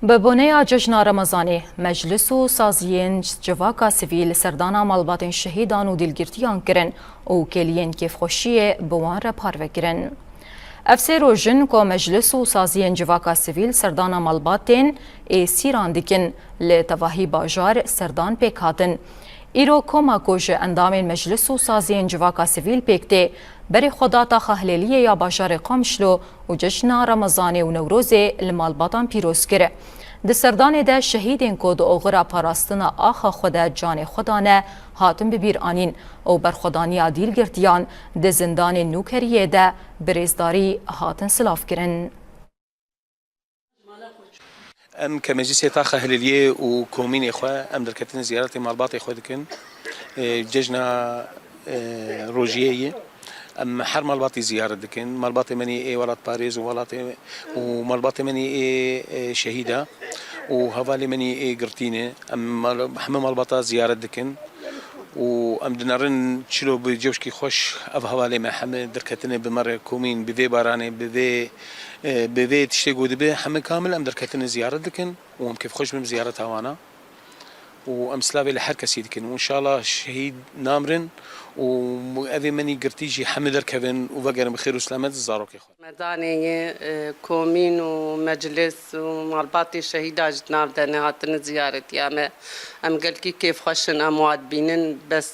ببونه جشن رمضانی مجلس و سازیین جواکا سیویل سردانا مالباتین شهیدان و دلگرتیان کرن و کلیین کیف خوشی بوان را پارو کرن. افسه روژن که مجلس و سازیین جواکا سیویل سردانا مالباتین سیران دیکن لتواهی باجار سردان پیک هاتن. ایرو کما کوژ اندام مجلس و سازیین جواکا سیویل پیکته بری خدا تا خهلیلیه یا باجار قامشلو و جشن رمضان و نوروز لمالباتان پیروز کرده. د سردان ده شهیدین کو د اوغرا پاراستنا آخا خدا جان خدانه هاتم ببیر آنین او برخدانی عادیل گرتیان د زندان نوکریه ده بریزداری هاتن سلاف کرن. ام كمجلس طاقة هللية وكومين إخوة ام دركتن زيارة مالباط إخوة دكن ججنا روجية ام حر مالباطي زيارة دكن مالباطي مني ولات باريس ومالباطي مني شهيدة وهفالي مني قرتينة ام محمد مالباطا زيارة دكن وام دنارن تشلو بجوشكي خوش اف هوالي ما حمد دركتني بمر كومين بذي باراني بذي تشتيقو دبي حمد كامل ام دركتني زيارة دكن وام كيف خوش من زيارتها وانا وام سلافي لحركة سيدكن وان شاء الله شهيد نامرن وأذي مني قرتيجي حمد ركبن وبقر بخير وسلامات الزاروكي مداني كومين ومجلس ومالباطي شهيدة جتنا بدنا هاتن زيارتي ام قلكي كيف خشن اموات بينن بس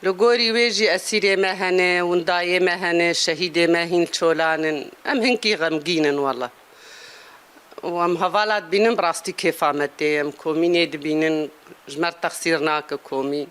لغوري ويجي اسيري مهنه وندايه مهنه شهيده ماهين شولانن ام هنكي غمقينن والله وام هفالات بينن براستي كيف عمتي ام كومين يد بينن جمر تخسيرناك كومين